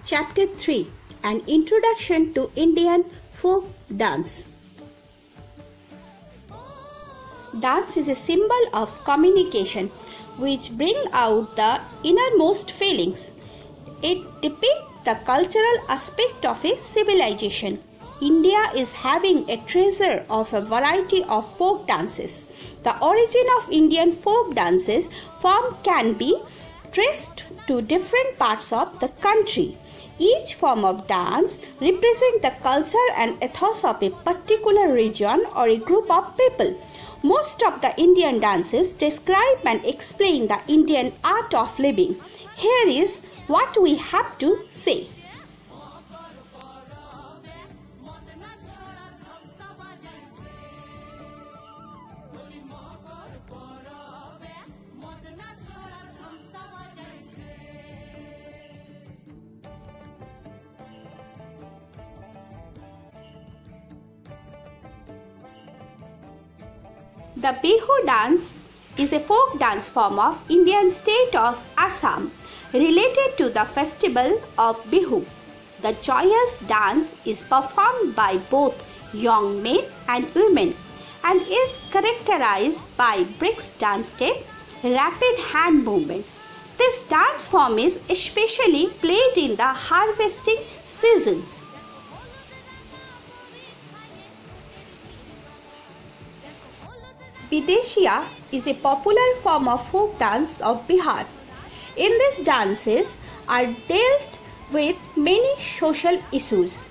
Chapter 3: An Introduction to Indian Folk Dance. Dance is a symbol of communication which brings out the innermost feelings. It depicts the cultural aspect of a civilization. India is having a treasure of a variety of folk dances. The origin of Indian folk dances form can be traced to different parts of the country. Each form of dance represents the culture and ethos of a particular region or a group of people. Most of the Indian dances describe and explain the Indian art of living. Here is what we have to say. The Bihu dance is a folk dance form of Indian state of Assam related to the festival of Bihu. The joyous dance is performed by both young men and women and is characterized by brisk dance step, rapid hand movement. This dance form is especially played in the harvesting seasons. Videshia is a popular form of folk dance of Bihar. In these dances are dealt with many social issues,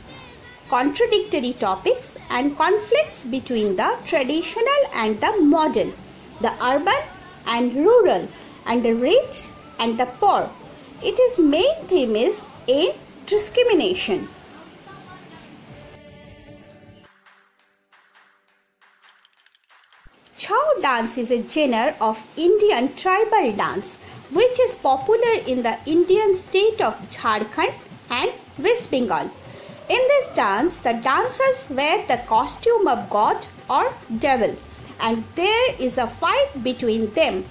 contradictory topics and conflicts between the traditional and the modern, the urban and rural, and the rich and the poor. Its main theme is age discrimination. Chhau dance is a genre of Indian tribal dance which is popular in the Indian state of Jharkhand and West Bengal. In this dance, the dancers wear the costume of god or devil and there is a fight between them.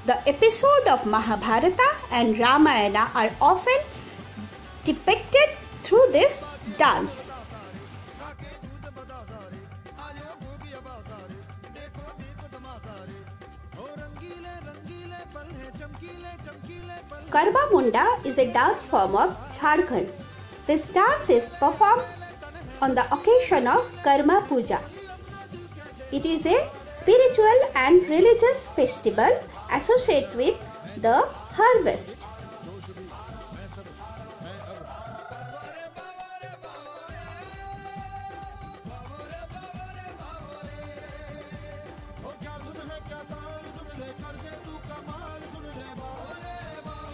The episode of Mahabharata and Ramayana are often depicted through this dance. Garba Munda is a dance form of Jharkhand. This dance is performed on the occasion of Karma Puja. It is a spiritual and religious festival associated with the harvest.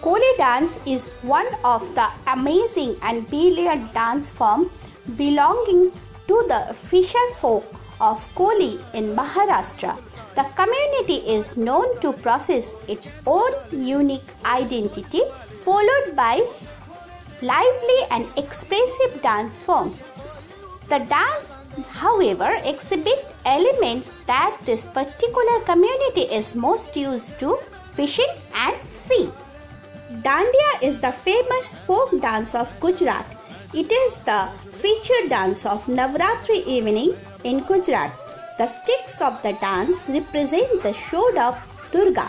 Koli dance is one of the amazing and brilliant dance forms belonging to the fisher folk of Koli in Maharashtra. The community is known to possess its own unique identity, followed by lively and expressive dance form. The dance, however, exhibits elements that this particular community is most used to: fishing and sea. Dandiya is the famous folk dance of Gujarat. It is the featured dance of Navratri evening in Gujarat. The sticks of the dance represent the shroud of Durga.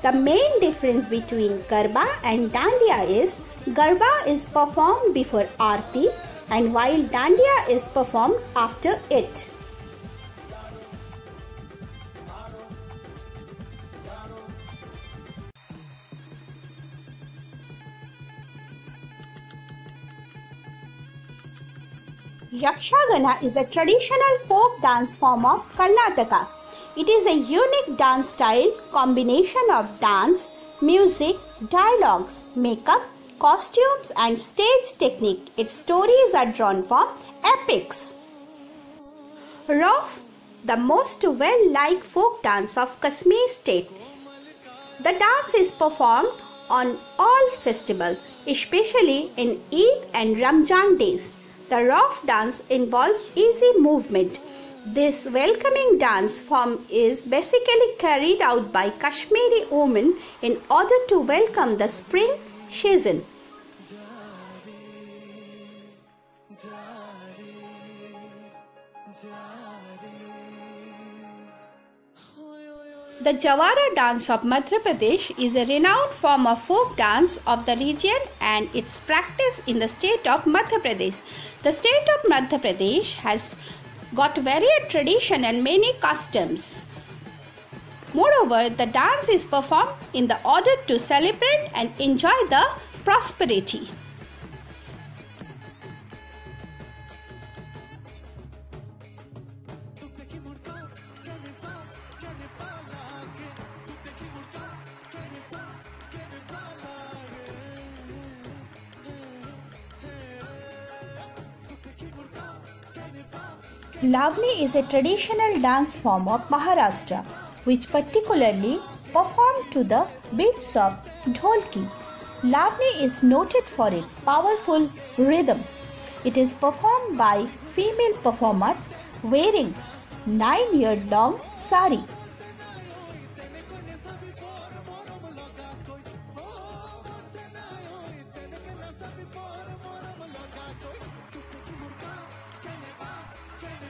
The main difference between Garba and Dandiya is Garba is performed before Aarti and while Dandiya is performed after it. Yakshagana is a traditional folk dance form of Karnataka. It is a unique dance style combination of dance, music, dialogues, makeup, costumes and stage technique. Its stories are drawn from epics. Rauf, the most well-liked folk dance of Kashmir state. The dance is performed on all festivals, especially in Eid and Ramzan days. The Rauf dance involves easy movement. This welcoming dance form is basically carried out by Kashmiri women in order to welcome the spring season. The Jawara dance of Madhya Pradesh is a renowned form of folk dance of the region and its practice in the state of Madhya Pradesh. The state of Madhya Pradesh has got varied tradition and many customs. Moreover, the dance is performed in the order to celebrate and enjoy the prosperity. Lavani is a traditional dance form of Maharashtra which particularly performed to the beats of dholki. Lavani is noted for its powerful rhythm. It is performed by female performers wearing 9-yard-long sari.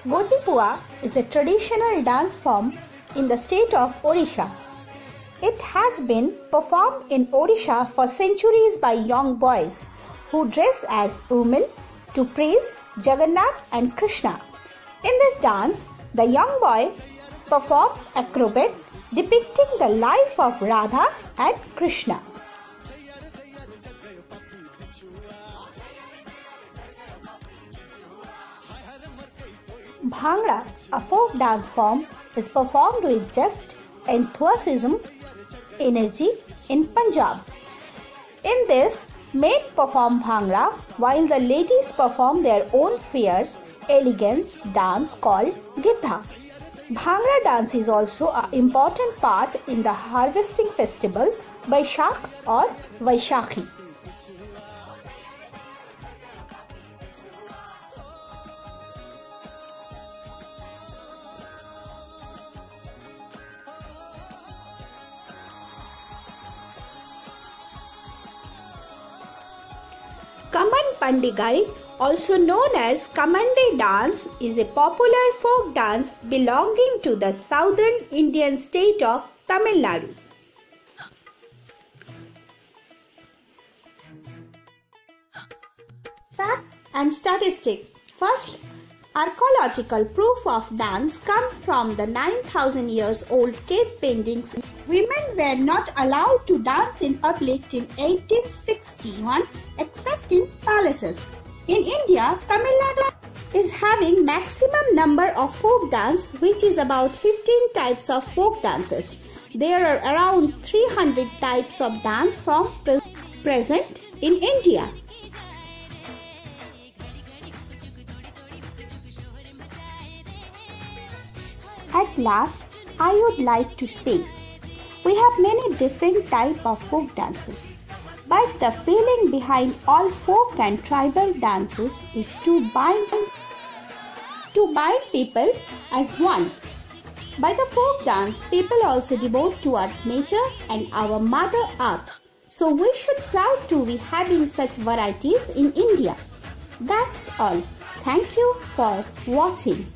Godipua is a traditional dance form in the state of Odisha. It has been performed in Odisha for centuries by young boys who dress as women to praise Jagannath and Krishna. In this dance, the young boys perform acrobat depicting the life of Radha and Krishna. Bhangra, a folk dance form, is performed with just enthusiasm, energy in Punjab. In this, men perform Bhangra while the ladies perform their own fierce, elegant dance called Gidha. Bhangra dance is also an important part in the harvesting festival Baishakh or Vaishakhi. Kaman Pandigai, also known as Kamande dance, is a popular folk dance belonging to the southern Indian state of Tamil Nadu. Fact and statistic. First, archaeological proof of dance comes from the 9,000 years old cave paintings. Women were not allowed to dance in public till 1861 except in palaces. In India, Tamil Nadu is having maximum number of folk dance, which is about 15 types of folk dances. There are around 300 types of dance from present in India. At last, I would like to say, we have many different types of folk dances, but the feeling behind all folk and tribal dances is to bind people as one. By the folk dance, people also devote towards nature and our Mother Earth. So we should proud to be having such varieties in India. That's all. Thank you for watching.